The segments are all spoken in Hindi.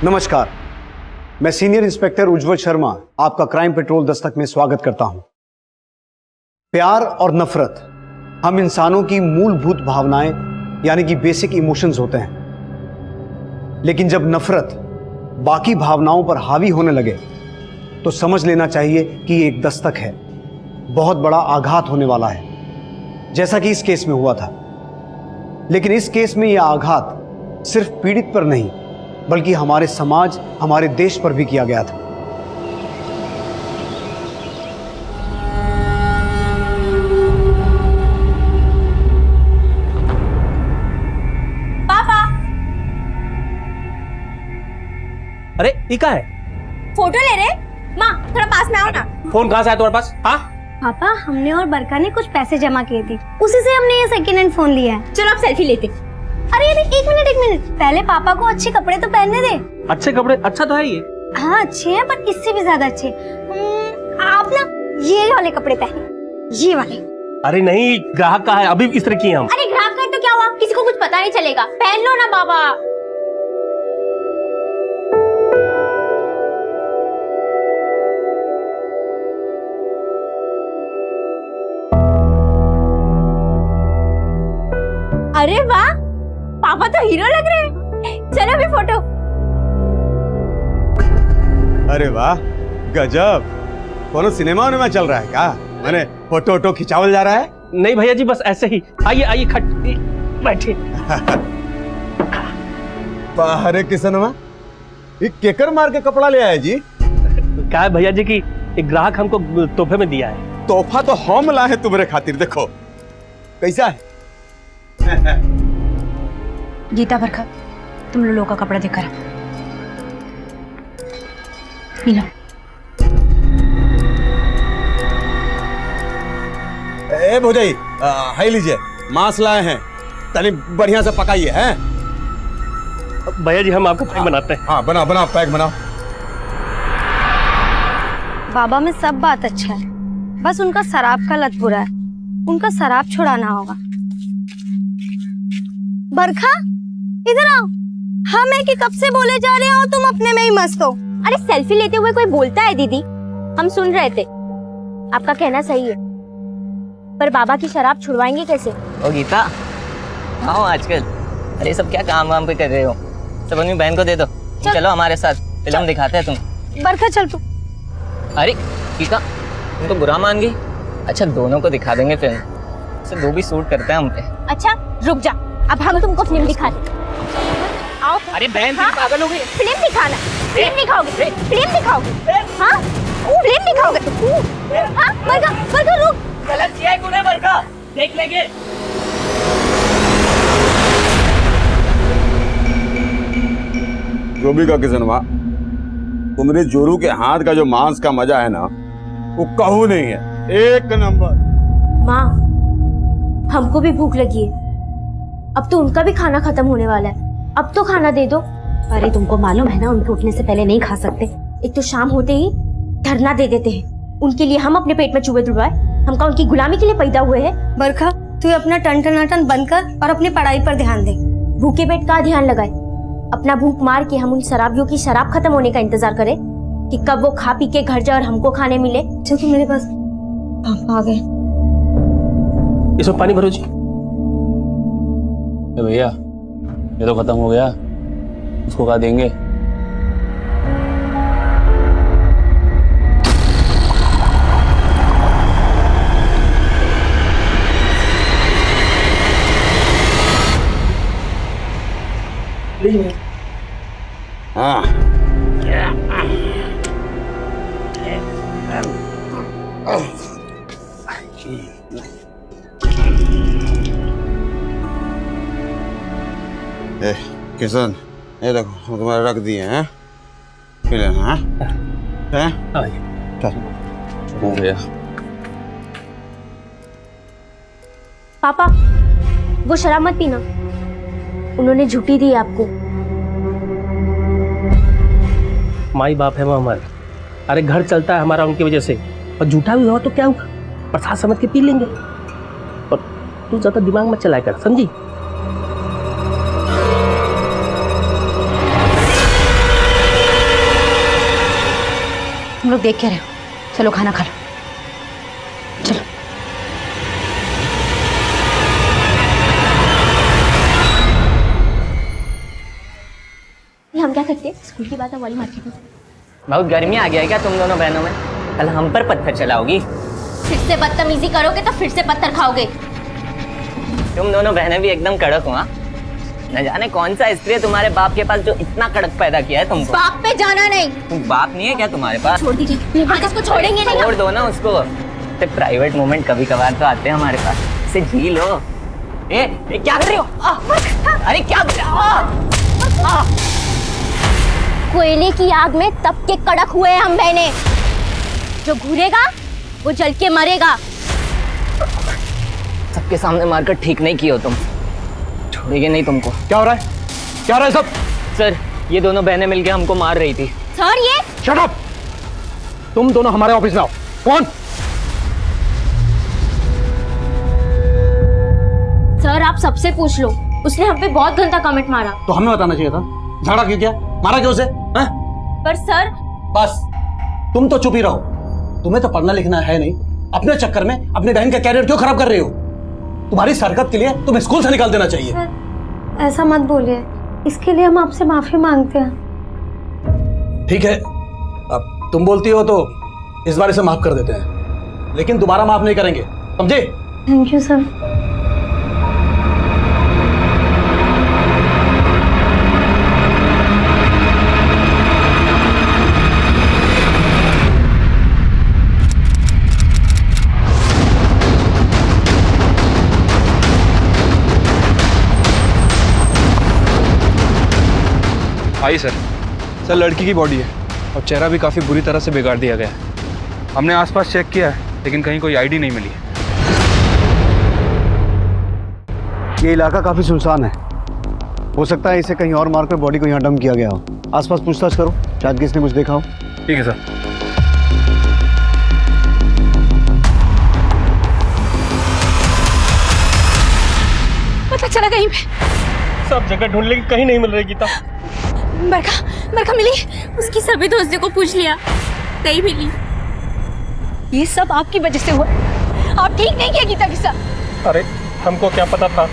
नमस्कार, मैं सीनियर इंस्पेक्टर उज्जवल शर्मा आपका क्राइम पेट्रोल दस्तक में स्वागत करता हूं। प्यार और नफरत हम इंसानों की मूलभूत भावनाएं यानी कि बेसिक इमोशंस होते हैं, लेकिन जब नफरत बाकी भावनाओं पर हावी होने लगे तो समझ लेना चाहिए कि ये एक दस्तक है, बहुत बड़ा आघात होने वाला है, जैसा कि इस केस में हुआ था। लेकिन इस केस में यह आघात सिर्फ पीड़ित पर नहीं बल्कि हमारे समाज, हमारे देश पर भी किया गया था। पापा, अरे ये क्या है? फोटो ले रहे? माँ थोड़ा पास में आओ ना। फोन कहाँ से आया तुम्हारे पास? हाँ, पापा, हमने और बरका ने कुछ पैसे जमा किए थे, उसी से हमने ये सेकेंड हैंड फोन लिया है। चलो अब सेल्फी लेते। अरे एक मिनट, पहले पापा को अच्छे कपड़े तो पहनने दे। अच्छे कपड़े? अच्छा तो है ये। हाँ अच्छे हैं, पर इससे भी ज्यादा अच्छे। आप ना ये वाले कपड़े पहने, ये वाले। अरे नहीं, ग्राहक का है, अभी इस तरह की हैं हम। अरे ग्राहक का तो क्या हुआ, किसी को कुछ पता नहीं चलेगा, पहन लो ना बाबा। अरे वाह, पापा तो हीरो लग रहे हैं। चलो अभी फोटो। अरे वाह, गजब! कौन सिनेमा में चल रहा है क्या? मैंने फोटो वोटो खिंचावल जा रहा है? नहीं भैया जी, बस ऐसे ही। आइए आइए, खट बैठिए। अरे किसनवा, ये केकर मार के कपड़ा ले आया जी? क्या है भैया जी की एक ग्राहक हमको तोहफे में दिया है। तोहफा तो हम लाए तुम्हारे खातिर, देखो कैसा है। गीता, बरका, तुम लोगों का कपड़ा देखकर लो। ए भौजाई, हाई लीजिए, मांस लाए हैं, तनी बढ़िया से पकाइए हैं। भैया जी हम आपको पैक बनाते हैं। हाँ बनाओ बनाओ, पैक बनाओ। बाबा में सब बात अच्छा है, बस उनका शराब का लत बुरा है, उनका शराब छुड़ाना होगा। बरखा, इधर आओ। हम है कि कब से बोले जा रहे हो, तुम अपने में ही मस्त हो। अरे सेल्फी लेते हुए कोई बोलता है दीदी, हम सुन रहे थे। आपका कहना सही है, पर बाबा की शराब छुड़वाएंगे कैसे? ओ गीता, आओ आजकल। अरे सब क्या काम वाम पे कर रहे हो? सब अपनी बहन को दे दो। चलो हमारे साथ फिल्म दिखाते हैं तुम। बरखा चल तू। अरे गीता, तुम तो बुरा मान गई। अच्छा दोनों को दिखा देंगे फिल्म, से दो भी सूट करते हैं हम पे। अच्छा रुक जा, अब हम तुमको फिल्म दिखाते। आओ। अरे बहन हाँ? पागल हो गई। फिल्म दिखाना, फिल्म दिखाओगे, फिल्म दिखाओगे। हाँ फिल्म दिखाओगे। हाँ बरखा, बरखा रुक। गलत किया है तूने बरका, देख लेंगे। जो भी का किसनवा, तुम्हारे जोरू के हाथ का जो मांस का मजा है ना, वो कहू नहीं है, एक नंबर। माँ, हमको भी भूख लगी है, अब तो उनका भी खाना खत्म होने वाला है, अब तो खाना दे दो। अरे तुमको मालूम है ना, उनके उठने से पहले नहीं खा सकते। एक तो शाम होते ही धरना दे देते हैं, उनके लिए हम अपने पेट में चूहे तुड़वाए, हम का उनकी गुलामी के लिए पैदा हुए हैं। बरखा, तू अपना टन टनाटन बंद कर और अपनी पढ़ाई पर ध्यान दे। भूखे पेट का ध्यान लगाए, अपना भूख मार के हम उन शराबियों की शराब खत्म होने का इंतजार करें कि कब वो खा पी के घर जाए और हमको खाने मिले। चल तू मेरे पास। पापा आ गए। इसमें पानी भरो जी। भैया ये तो खत्म हो गया, उसको क्या देंगे? हाँ ए किशन, ये देखो तुम्हारे रख दिए हैं, पी लेना। हाँ चल हो गया। पापा वो शराब मत पीना, उन्होंने झूठी दी आपको। माई बाप है वो हमारे। अरे घर चलता है हमारा उनकी वजह से, और झूठा भी हुआ तो क्या हुआ, प्रसाद समझ के पी लेंगे। और तू ज्यादा दिमाग मत चलाया कर, समझी? लोग देख क्या रहे हो? चलो खाना खा लो। चलो। हम क्या करते हैं? स्कूल की बात हमारी मार्केट में। बहुत गर्मी आ गया है क्या तुम दोनों बहनों में? कल हम पर पत्थर चलाओगी? फिर से बदतमीजी करोगे तो फिर से पत्थर खाओगे। तुम दोनों बहनें भी एकदम कड़क हो। हाँ, न जाने कौन सा स्त्री है तुम्हारे बाप के पास जो इतना कड़क पैदा किया है तुमको। बाप पे जाना नहीं। तुम बाप नहीं है क्या तुम्हारे पास? छोड़ दीजिए, आज इसको छोड़ेंगे नहीं। छोड़ दो ना उसको। प्राइवेट मोमेंट कभी कभार तो आते हैं हमारे पास, इसे जी लो। ए क्या कर रही हो? अरे क्या कोयले की आग में तप के कड़क हुए हैं हम बहने। जो घूरेगा वो जल के मरेगा। सबके सामने मारकर ठीक नहीं किए हो तुम, छोड़ेंगे नहीं तुमको। क्या हो रहा है? क्या हो रहा है सब? सर, ये दोनों बहनें मिलके हमको मार रही थी। सर ये शट अप! तुम दोनों हमारे ऑफिस में आओ। कौन? सर आप सबसे पूछ लो, उसने हम पे बहुत गंदा कमेंट मारा। तो हमें बताना चाहिए था। झगड़ा क्यों किया? मारा क्यों उसे? हाँ? पर सर बस, तुम तो चुप ही रहो। तुम्हें तो पढ़ना लिखना है नहीं, अपने चक्कर में अपने बहन का कैरियर क्यों खराब कर रही हो? तुम्हारी हरकत के लिए तुम्हें स्कूल से निकाल देना चाहिए। सर ऐसा मत बोलिए, इसके लिए हम आपसे माफी मांगते हैं। ठीक है, अब तुम बोलती हो तो इस बार इसे माफ कर देते हैं, लेकिन दोबारा माफ नहीं करेंगे, समझे? Thank you sir. I sir. Sir लड़की की बॉडी है और चेहरा भी काफ़ी बुरी तरह से बिगाड़ दिया गया है। हमने आसपास चेक किया है लेकिन कहीं कोई आईडी नहीं मिली है। ये इलाका काफी सुनसान है, हो सकता है इसे कहीं और मारकर बॉडी को यहाँ डंप किया गया हो। आसपास पूछताछ करो, शायद किसने कुछ देखा हो। ठीक है सर। पता चला कहीं पे? सब जगह ढूंढ लेकिन कहीं नहीं मिल रही गीता। बरखा मिली, उसकी सभी दोस्तों को पूछ लिया, नहीं मिली। ये सब आपकी वजह से हुआ। आप ठीक नहीं किया गीता के साथ। अरे हमको क्या पता था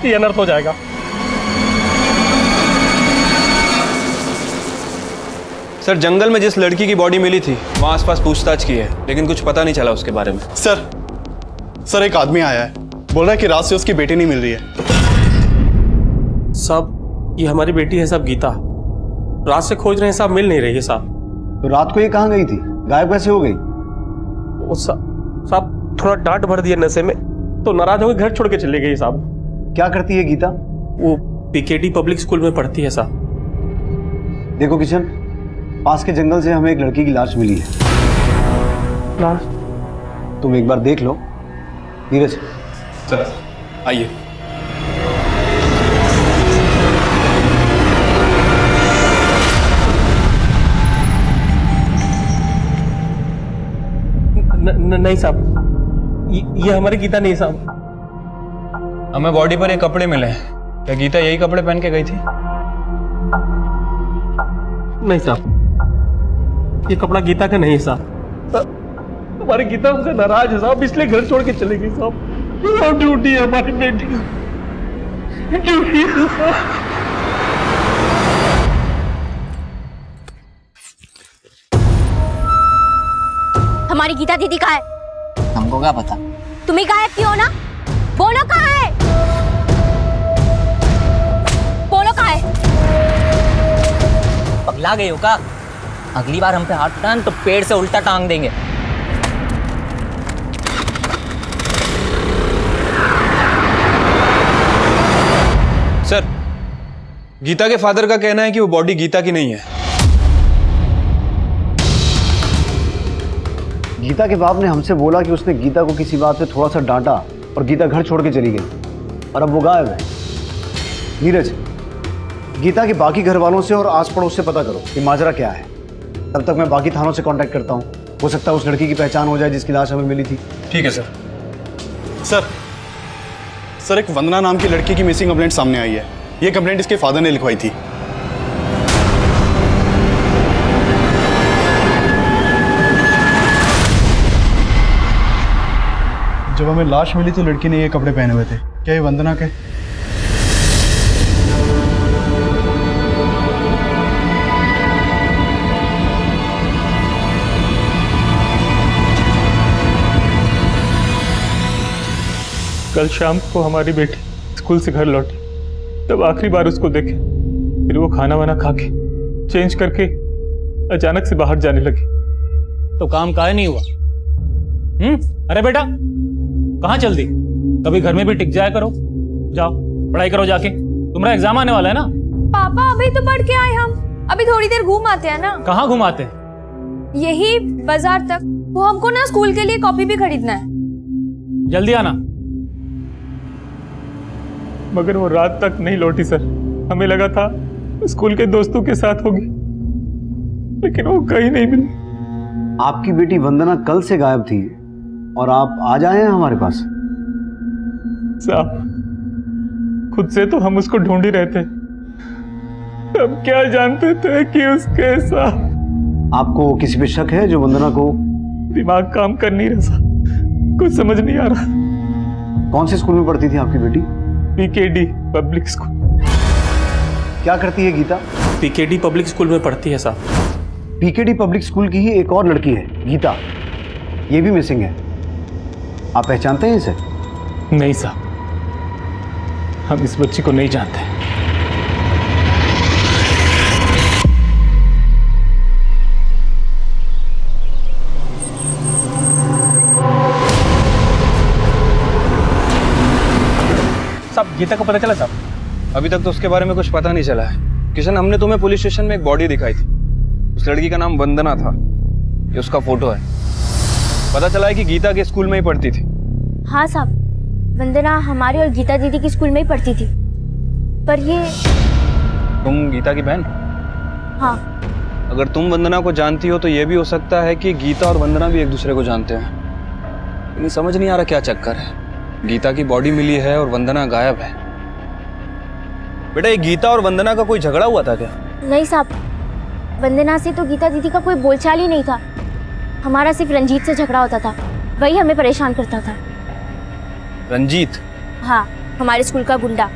ये अनर्थ हो जाएगा। सर जंगल में जिस लड़की की बॉडी मिली थी वहाँ आसपास पूछताछ की है लेकिन कुछ पता नहीं चला उसके बारे में। सर एक आदमी आया है, बोल रहा है कि रात से उसकी बेटी नहीं मिल रही है। साहब ये हमारी बेटी है साहब, गीता। रात से खोज रहे हैं साहब, मिल नहीं रही है साहब। तो रात को ये कहाँ गई थी? गायब कैसे हो गई? वो साहब थोड़ा डांट भर दिया नशे में तो नाराज होकर घर छोड़ के चले गई साहब। क्या करती है गीता? वो पीकेडी पब्लिक स्कूल में पढ़ती है साहब। देखो किशन, पास के जंगल से हमें एक लड़की की लाश मिली है। लाश? तुम एक बार देख लो। नीरज सर आइए। नहीं साहब, ये हमारी गीता नहीं साहब। हमें बॉडी पर ये कपड़े मिले हैं, क्या गीता यही कपड़े पहन के गई थी? नहीं साहब, ये कपड़ा गीता का नहीं है साहब। हमारी गीता हमसे नाराज है साहब, इसलिए घर छोड़ के चली गई साहब। ड्यूटी है हमारी बेटी, ड्यूटी है साहब। हमारी गीता दीदी कहाँ है? हमको क्या पता? तुम्हें गायब क्यों हो ना? बोलो कहाँ है? बोलो कहाँ है? पगला गई हो का? अगली बार हम पे हाथ उठान तो पेड़ से उल्टा टांग देंगे। सर गीता के फादर का कहना है कि वो बॉडी गीता की नहीं है। गीता के बाप ने हमसे बोला कि उसने गीता को किसी बात पे थोड़ा सा डांटा और गीता घर छोड़ के चली गई और अब वो गायब है। नीरज, गीता के बाकी घर वालों से और आस पड़ोस से पता करो कि माजरा क्या है। तब तक मैं बाकी थानों से कांटेक्ट करता हूँ, हो सकता है उस लड़की की पहचान हो जाए जिसकी लाश हमें मिली थी। ठीक है सर। सर एक वंदना नाम की लड़की की मिसिंग कंप्लेंट सामने आई है। ये कंप्लेंट इसके फादर ने लिखवाई थी। जब हमें लाश मिली तो लड़की ने ये कपड़े पहने हुए थे। क्या ये वंदना के? कल शाम को हमारी बेटी स्कूल से घर लौटी, तब आखिरी बार उसको देखे। फिर वो खाना वाना खा के चेंज करके अचानक से बाहर जाने लगी। तो काम काहे नहीं हुआ? अरे बेटा कहाँ चल दी? कभी घर में भी टिक जाया करो। जाओ पढ़ाई करो जाके, तुम्हारा एग्जाम आने वाला है ना। पापा अभी तो पढ़ के आए हम, अभी थोड़ी देर घूम आते हैं ना। कहाँ घुमाते हैं? यही बाजार तक। वो हमको ना स्कूल के लिए कॉपी भी खरीदना है। जल्दी आना। मगर वो रात तक नहीं लौटी सर। हमें लगा था स्कूल के दोस्तों के साथ होगी, लेकिन वो कहीं नहीं मिली। आपकी बेटी वंदना कल से गायब थी और आप आज आए हैं हमारे पास। साहब खुद से तो हम उसको ढूंढ ही रहे थे, हम क्या जानते थे कि उसके साथ। आपको किसी पे शक है जो वंदना को? दिमाग काम कर नहीं रहा साहब, कुछ समझ नहीं आ रहा। कौन से स्कूल में पढ़ती थी आपकी बेटी? PKD public school. क्या करती है गीता? पीकेडी पब्लिक स्कूल में पढ़ती है साहब। पीकेडी पब्लिक स्कूल की ही एक और लड़की है गीता, ये भी मिसिंग है। आप पहचानते हैं इसे? नहीं साहब, हम इस बच्ची को नहीं जानते। साहब गीता को पता चला साहब? अभी तक तो उसके बारे में कुछ पता नहीं चला है। किशन, हमने तुम्हें पुलिस स्टेशन में एक बॉडी दिखाई थी। उस लड़की का नाम वंदना था। ये उसका फोटो है। पता चला है कि गीता के स्कूल में ही पढ़ती थी। हाँ साहब, वंदना हमारी और गीता दीदी की स्कूल में ही पढ़ती थी। पर ये तुम गीता की बहन? हाँ। अगर तुम वंदना को जानती हो तो ये भी हो सकता है कि गीता और वंदना भी एक दूसरे को जानते हैं। लेकिन समझ नहीं आ रहा क्या चक्कर है। गीता की बॉडी मिली है और वंदना गायब है। बेटा ये गीता और वंदना का कोई झगड़ा हुआ था क्या? नहीं साहब, वंदना से तो गीता दीदी का कोई बोलचाल ही नहीं था। हमारा सिर्फ रंजीत से झगड़ा होता था, वही हमें परेशान करता था। रंजीत? हाँ, हमारे स्कूल का गुंडा।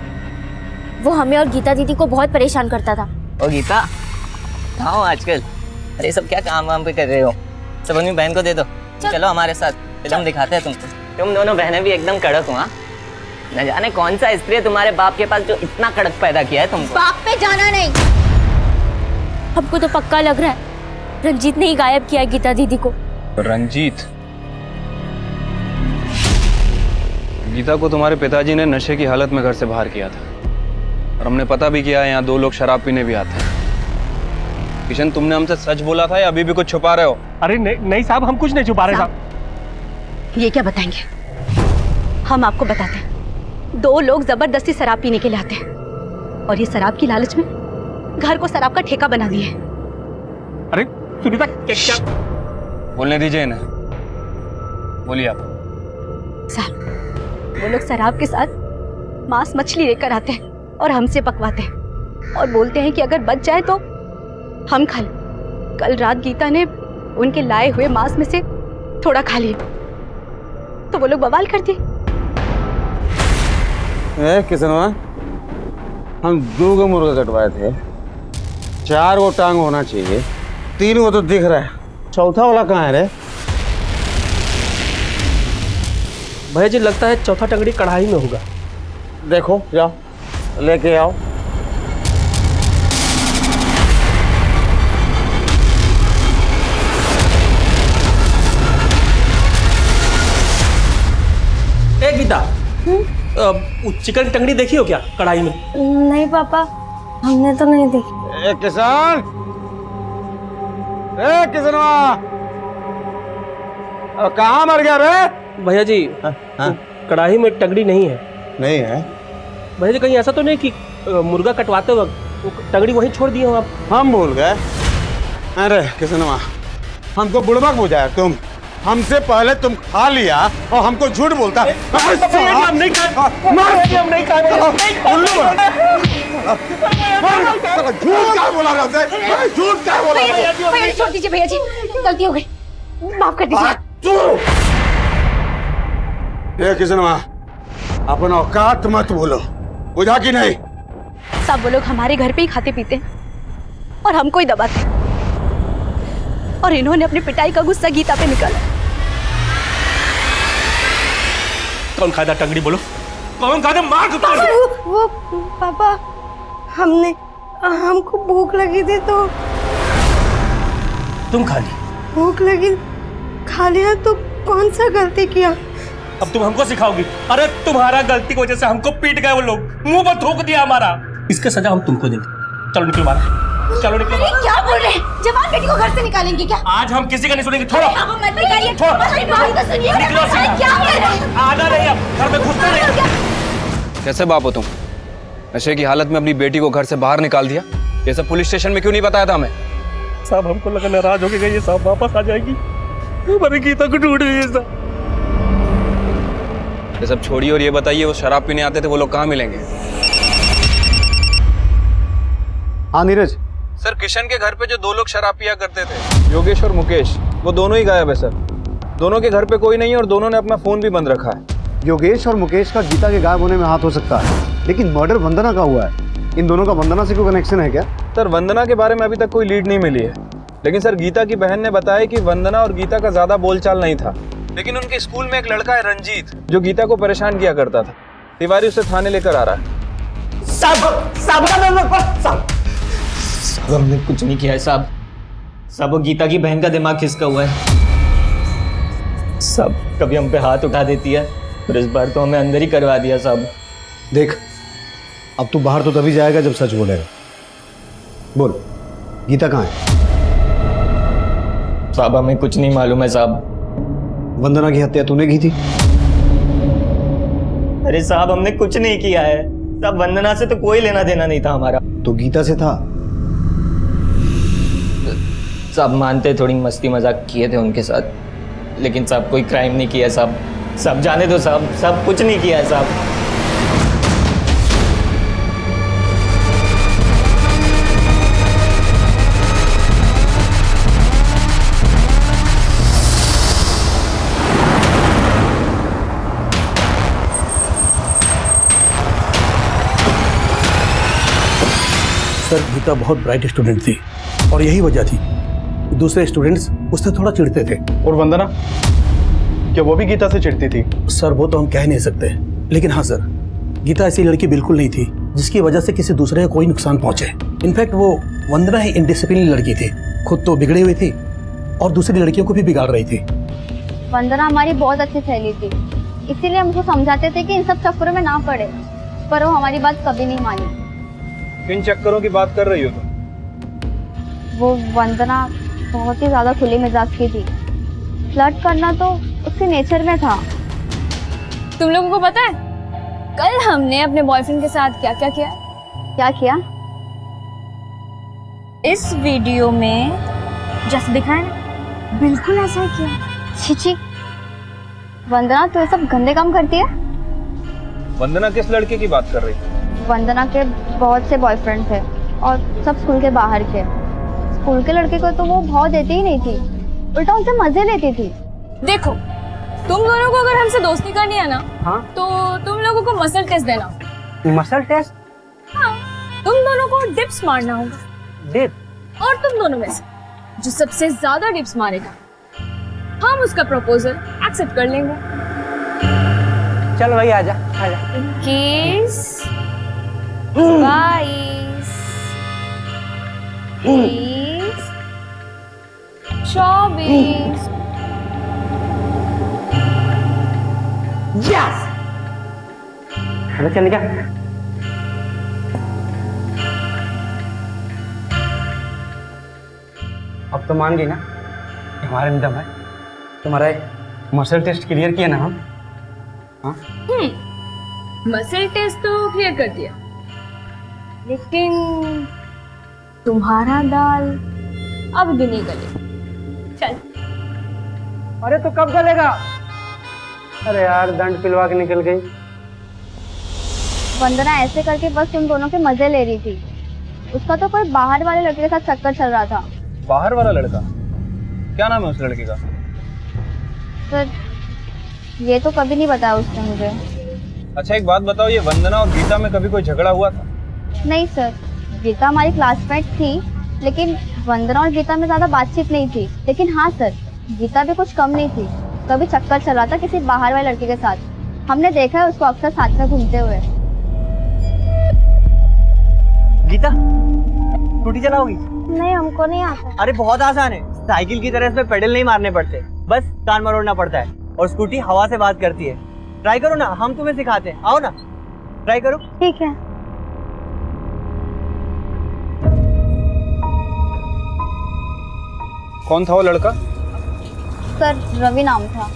वो हमें और गीता दीदी को बहुत परेशान करता था। ओ गीता, कहाँ हो आजकल? अरे सब क्या काम वाम पे कर रहे हो? सब अपनी बहन को दे दो। चलो हमारे साथ, फिल्म दिखाते हैं तुमको। तुम दोनों बहनें भी एकदम कड़क हो। हाँ, न जाने कौन सा स्त्री है तुम्हारे बाप के पास जो इतना कड़क पैदा किया है तुमको। बाप पे जाना नहीं। हमको तो पक्का लग रहा है रंजीत ने ही गायब किया गीता दीदी को। रंजीत? गीता को तुम्हारे पिताजी ने नशे की हालत में घर से बाहर किया था और हमने पता भी किया है यहाँ 2 लोग शराब पीने भी आते हैं। किशन, तुमने हमसे सच बोला था या अभी भी कुछ छुपा रहे हो? अरे नहीं साहब, हम कुछ नहीं छुपा रहे साहब। ये क्या बताएंगे? हम आपको बताते हैं। 2 लोग जबरदस्ती शराब पीने के लिए आते हैं और ये शराब की लालच में घर को शराब का ठेका बना दिए। अरे सुनीता, क्या? बोलने दीजिए इन्हें। बोलिए आप। साहब, वो लोग शराब के साथ मांस मछली लेकर आते हैं और हमसे पकवाते हैं और बोलते हैं कि अगर बच जाए तो हम खा लें। कल रात गीता ने उनके लाए हुए मांस में से थोड़ा खा लिया तो वो लोग बवाल कर दिए। किसनवा, हम 2 गो मुर्गा कटवाए थे, 4 गो टांग होना चाहिए, 3 गो तो दिख रहा है, चौथा वाला कहाँ है रे? भैया जी लगता है चौथा टंगड़ी कढ़ाई में होगा। देखो जाओ लेके आओ। ए गीता, चिकन टंगड़ी देखी हो क्या कढ़ाई में? नहीं पापा, हमने तो नहीं देखी। किसान, किसनवा, कहाँ मर गया रे? भैया जी कढ़ाई में टंगड़ी नहीं है। नहीं है भैया जी, कहीं ऐसा तो नहीं कि मुर्गा कटवाते वक्त टंगड़ी वहीं छोड़ दिए हो आप? हम भूल गए। अरे किसनवा, हमको बुड़बक बुझाया तुम। हमसे पहले तुम खा लिया और हमको झूठ बोलता है। हम नहीं खाए। झूठ क्या बोला रहा है? झूठ क्या बोला रहा है? भैया छोड़ दीजिए भैया जी, गलती हो गई, माफ कर दीजिए। ए किसनवा, अपन औकात मत बोलो, बुझा कि नहीं? सब वो लोग हमारे घर पे ही खाते पीते और हमको ही दबाते, और इन्होंने अपनी पिटाई का गुस्सा गीता पे निकाला। कौन खादा टंगड़ी बोलो, कौन खादा? मार कुत्ता। वो पापा, हमको भूख लगी थी तो तुम खा ली? भूख लगी खा लिया तो कौन सा गलती किया? अब तुम हमको सिखाओगी? अरे तुम्हारा गलती की वजह से हमको पीट गए वो लोग, मुंह पर थूक दिया हमारा। इसका सजा हम तुमको देंगे। चलो निकलो बाहर, चलो निकलो बाहर। क्या बोल रहे हैं? जवान बेटी को घर से निकालेंगे क्या? आज हम किसी का नहीं सुनेंगे। छोड़ो, मत निकालिए। छोड़ो। हमारी बात तो सुनिए। निकलो सीधा। क्या कर रहे हैं? आना नहीं, अब घर में घुसना नहीं। कैसे बाप हो तुम? नशे की हालत में अपनी बेटी को घर से बाहर निकाल दिया। ये सब पुलिस स्टेशन में क्यों नहीं बताया था हमें? साहब हमको लगा नाराज हो गई, ये साहब वापस आ जाएगी, हमारी गीता को ढूंढ रही है साहब। ये सब छोड़िए और ये बताइए, वो शराब पीने आते थे, वो लोग कहाँ मिलेंगे? हाँ नीरज, सर किशन के घर पे जो 2 लोग शराब पिया करते थे, योगेश और मुकेश, वो दोनों ही गायब है सर। दोनों के घर पे कोई नहीं है और दोनों ने अपना फोन भी बंद रखा है। योगेश और मुकेश का गीता के गायब होने में हाथ हो सकता है, लेकिन मर्डर वंदना का हुआ है। इन दोनों का वंदना से कोई कनेक्शन है क्या? सर वंदना के बारे में अभी तक कोई लीड नहीं मिली है, लेकिन सर गीता की बहन ने बताया कि वंदना और गीता का ज्यादा बोलचाल नहीं था, लेकिन उनके स्कूल में एक लड़का है रंजीत, जो गीता को परेशान किया करता था। तिवारी उसे थाने लेकर आ रहा है। साहब हमने कुछ नहीं किया है साहब। साहब वो गीता की बहन का दिमाग खिसका हुआ है साहब। कभी हम पे हाथ उठा देती है और इस बार तो हमें अंदर ही करवा दिया साहब। देख, अब तू बाहर तो तभी जाएगा जब सच बोलेगा। बोल, गीता कहाँ है? साहब हमें कुछ नहीं मालूम है साहब। वंदना की हत्या तूने की थी? अरे साहब हमने कुछ नहीं किया है साहब, वंदना से तो कोई लेना देना नहीं था हमारा। तो गीता से था? साहब मानते थोड़ी मस्ती मजाक किए थे उनके साथ, लेकिन साहब कोई क्राइम नहीं किया साहब। साहब जाने दो साहब, साहब कुछ नहीं किया है साहब। सर गीता बहुत ब्राइट स्टूडेंट थी और यही वजह थी दूसरे स्टूडेंट्स उससे थोड़ा चिढ़ते थे। और वंदना, क्या वो भी गीता से चिढ़ती थी? सर वो तो हम कह नहीं सकते, लेकिन हाँ सर, गीता ऐसी लड़की बिल्कुल नहीं थी जिसकी वजह से किसी दूसरे को कोई नुकसान पहुंचे। इनफैक्ट वो वंदना ही इनडिसिप्लिन लड़की थी, खुद तो बिगड़ी हुई थी और दूसरी लड़कियों को भी बिगाड़ रही थी। वंदना हमारी बहुत अच्छी सहेली थी, इसीलिए हमको समझाते थे कि इन सब चक्करों में ना पड़े, पर वो हमारी बात कभी नहीं मानी। किन चक्करों की बात कर रही हो तुम? वो वंदना बहुत ही ज्यादा खुली मिजाज की थी, फ्लर्ट करना तो उसके नेचर में था। तुम लोगों को पता है कल हमने अपने बॉयफ्रेंड के साथ क्या क्या किया? क्या किया? इस वीडियो में जैसे दिखाया ना, बिल्कुल ऐसा ही किया। छिची, वंदना तू ये सब गंदे काम करती है? वंदना किस लड़के की बात कर रही है? वंदना के बहुत से बॉयफ्रेंड थे और सब स्कूल के बाहर के। स्कूल के लड़के को तो वो भाव देती ही नहीं थी, उल्टा उनसे मजे लेती थी। देखो तुम दोनों को अगर हमसे दोस्ती करनी है ना, हाँ? तो तुम लोगों को मसल टेस्ट देना। Muscle test? हाँ, तुम दोनों को डिप्स मारना होगा। डिप? और तुम दोनों में से जो सबसे ज्यादा डिप्स मारेगा, हम उसका प्रपोजल एक्सेप्ट कर लेंगे। चल भाई आजा आजा। 21 22 23 24 यस, चल निकल। अब तो मान गई ना कि हमारे में दम है। तुम्हारा मसल टेस्ट क्लियर किया ना हम? हाँ? मसल टेस्ट तो क्लियर कर दिया, लेकिन तुम्हारा दाल अब भी नहीं गले। चल। अरे तो कब गलेगा? अरे यार दंड पिलवा के निकल गई। वंदना ऐसे करके बस तुम दोनों के मजे ले रही थी, उसका तो कोई बाहर वाले लड़के के साथ चक्कर चल रहा था। बाहर वाला लड़का? क्या नाम है उस लड़के का? फिर ये तो कभी नहीं बताया उसने मुझे। अच्छा एक बात बताओ, ये वंदना और गीता में कभी कोई झगड़ा हुआ था? नहीं सर, गीता हमारी क्लासमेट थी, लेकिन वंदना और गीता में ज़्यादा बातचीत नहीं थी। लेकिन हाँ सर, गीता भी कुछ कम नहीं थी, कभी चक्कर चला था किसी बाहर वाले लड़के के साथ। हमने देखा है उसको अक्सर साथ में घूमते हुए। गीता स्कूटी चलाओगी? नहीं, हमको नहीं आता। अरे बहुत आसान है, साइकिल की तरह इसमें पेडल नहीं मारने पड़ते, बस कान मरोड़ना पड़ता है। और स्कूटी हवा से बात करती है। ट्राई करो ना, हम तुम्हें सिखाते हैं, आओ ना ट्राई करो। ठीक है। कौन था वो लड़का? सर रवि नाम था।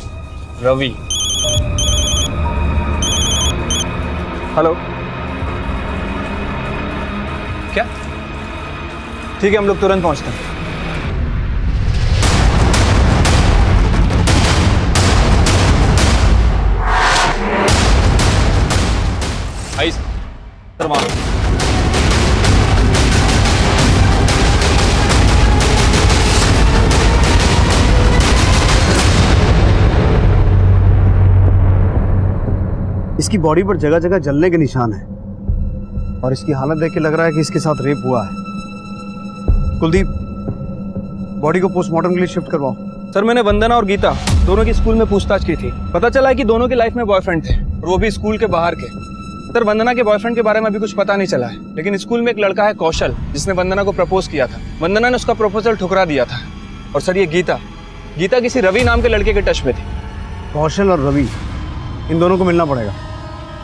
रवि। हेलो, क्या? ठीक है, हम लोग तुरंत पहुंचते हैं। आइए सर, वहाँ इसकी बॉडी पर जगह जगह जलने के निशान है और इसकी हालत देख के लग रहा है कि इसके साथ रेप हुआ है। कुलदीप, बॉडी को पोस्टमार्टम के लिए शिफ्ट करवाओ। सर, मैंने वंदना और गीता दोनों की स्कूल में पूछताछ की थी। पता चला है कि दोनों की लाइफ में बॉयफ्रेंड थे और वो भी स्कूल के बाहर के। सर, वंदना के बॉयफ्रेंड के बारे में अभी कुछ पता नहीं चला है, लेकिन स्कूल में एक लड़का है कौशल, जिसने वंदना को प्रपोज किया था। वंदना ने उसका प्रपोजल ठुकरा दिया था। और सर, ये गीता किसी रवि नाम के लड़के के टच में थी। कौशल और रवि, इन दोनों को मिलना पड़ेगा।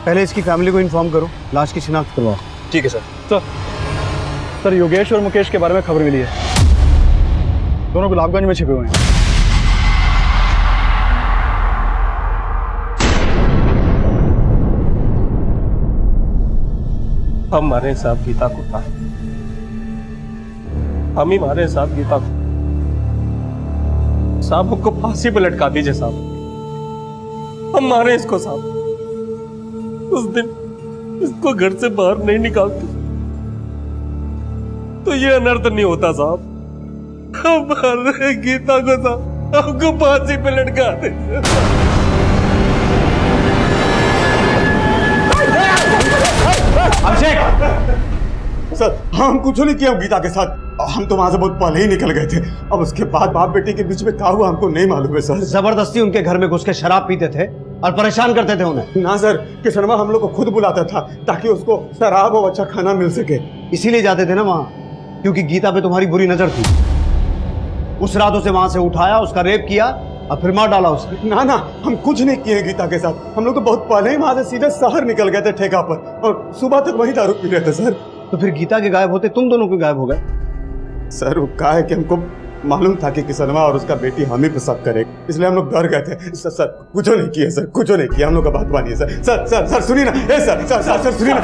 पहले इसकी फैमिली को इन्फॉर्म करो, लाश की शिनाख्त करवाओ। ठीक है सर। सर योगेश और मुकेश के बारे में खबर मिली है, दोनों गुलाबगंज में छिपे हुए हैं। हम मारे साहब गीता को था, हम ही मारे साहब गीता को। साहब हमको फांसी पे लटका दीजिए साहब, हम मारे इसको साहब। उस दिन इसको घर से बाहर नहीं निकालते तो ये अनर्थ नहीं होता साहब। हम मार रहे गीता को साहब, हमको फांसी पे लटका दीजिए। अभिषेक सर, हम कुछ नहीं किया गीता के साथ, हम तो वहां से बहुत पहले ही निकल गए थे। अब उसके बाद बाप बेटी के बीच में क्या हुआ हमको नहीं मालूम है सर। जबरदस्ती उनके घर में घुस के शराब पीते थे और परेशान करते थे उन्हें। ना सर, किशनवा हम लोग को खुद बुलाता था ताकि उसको शराब और अच्छा खाना मिल सके। इसीलिए जाते थे ना वहां, क्योंकि गीता पे तुम्हारी बुरी नजर थी। उस रात उसे वहां से उठाया, उसका रेप किया और फिर मार डाला उसे। ना हम कुछ नहीं किए गीता के साथ। हम लोग तो बहुत पहले ही वहां से सीधे शहर निकल गए थे ठेका पर, और सुबह तक वही दारू पी रहे थे सर। तो फिर गीता के गायब होते तुम दोनों क्यों गायब हो गए? सर, वो क्या है कि हमको मालूम था कि किशनवा और उसका बेटी हम ही पे शक करे, इसलिए हम लोग डर गए थे। सर कुछ नहीं किया सर, कुछ नहीं किया। हम लोग का बात मानिए सर। सर सुनिए ना, सर सुनिए ना।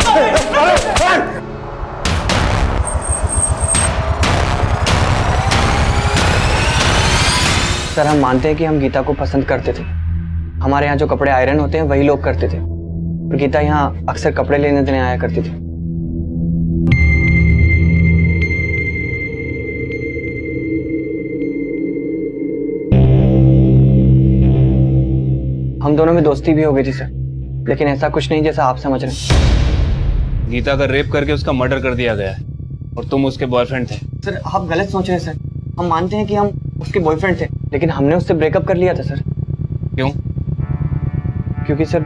सर, हम मानते हैं कि हम गीता को पसंद करते थे। हमारे यहाँ जो कपड़े आयरन होते हैं वही लोग करते थे, और गीता यहाँ अक्सर कपड़े लेने देने आया करती थी। हम दोनों में दोस्ती भी हो गई थी सर, लेकिन ऐसा कुछ नहीं जैसा आप समझ रहे हैं। गीता का रेप करके उसका मर्डर कर दिया गया है और तुम उसके बॉयफ्रेंड थे। सर, आप गलत सोच रहे हैं सर। हम मानते हैं कि हम उसके बॉयफ्रेंड थे, लेकिन हमने उससे ब्रेकअप कर लिया था सर। क्यों? क्योंकि सर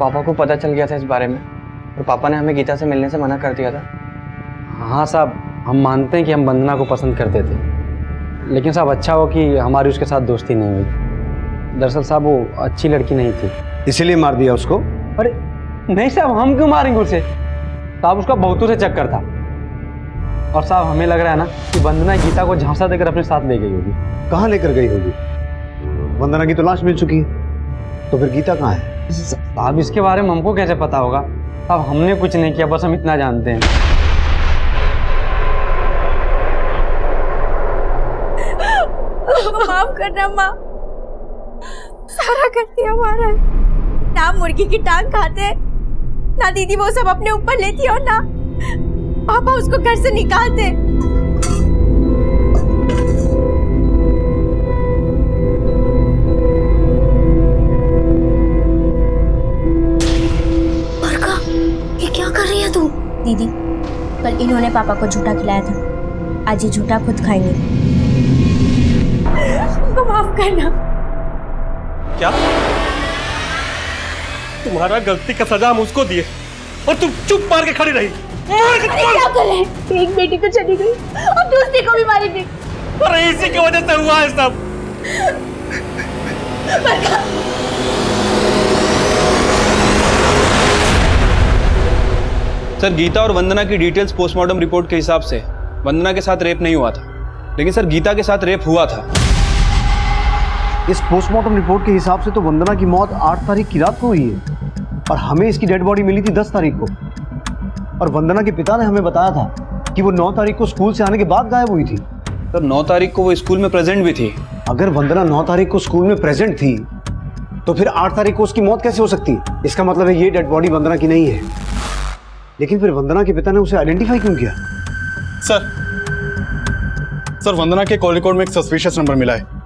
पापा को पता चल गया था इस बारे में, और पापा ने हमें गीता से मिलने से मना कर दिया था। हाँ साहब, हम मानते हैं कि हम वंदना को पसंद करते थे, लेकिन साहब अच्छा हो कि हमारी उसके साथ दोस्ती नहीं हुई। दरअसल साहब वो अच्छी लड़की नहीं थी, इसीलिए मार दिया उसको। अरे नहीं साहब, हम क्यों मारेंगे उसे? साहब उसका बहुतों से चक्कर था, और साहब हमें लग रहा है ना कि वंदना गीता को झांसा देकर अपने साथ ले गई होगी। कहाँ लेकर गई होगी? वंदना की तो लाश मिल चुकी है, तो फिर गीता कहाँ है? साहब इसके बारे में हमको कैसे पता होगा? साहब हमने कुछ नहीं किया, बस हम इतना जानते हैं। माफ करना माँ, सारा गलती हमारा है। ना मुर्गी की टांग खाते, ना दीदी वो सब अपने ऊपर लेती, और ना पापा उसको घर से निकालते। दीदी, कल इन्होंने पापा को झूठा खिलाया था, आज ये झूठा खुद खाएंगे। उनको माफ करना। क्या तुम्हारा गलती का सजा हम उसको दिए और तुम चुप मार के खड़ी रही? क्या करें, एक बेटी तो चली गई और दूसरी को भी मारी गई। अरे इसी की वजह से हुआ है सब। सर, गीता और वंदना की डिटेल्स पोस्टमार्टम रिपोर्ट के हिसाब से वंदना के साथ रेप नहीं हुआ था, लेकिन सर गीता के साथ रेप हुआ था। इस पोस्टमार्टम रिपोर्ट के हिसाब से तो वंदना की मौत 8 तारीख की रात को हुई है और हमें इसकी डेड बॉडी मिली थी 10 तारीख को। और वंदना के पिता ने हमें बताया था कि वो 9 तारीख को स्कूल से आने के बाद गायब हुई थी। सर 9 तारीख को वो स्कूल में प्रेजेंट भी थी। अगर वंदना 9 तारीख को स्कूल में प्रेजेंट थी तो फिर 8 तारीख को उसकी मौत कैसे हो सकती है? इसका मतलब है ये डेड बॉडी वंदना की नहीं है। लेकिन फिर वंदना के पिता ने उसे आइडेंटिफाई क्यों किया? सर वंदना के कॉल रिकॉर्ड में एक सस्पिशियस नंबर मिला है।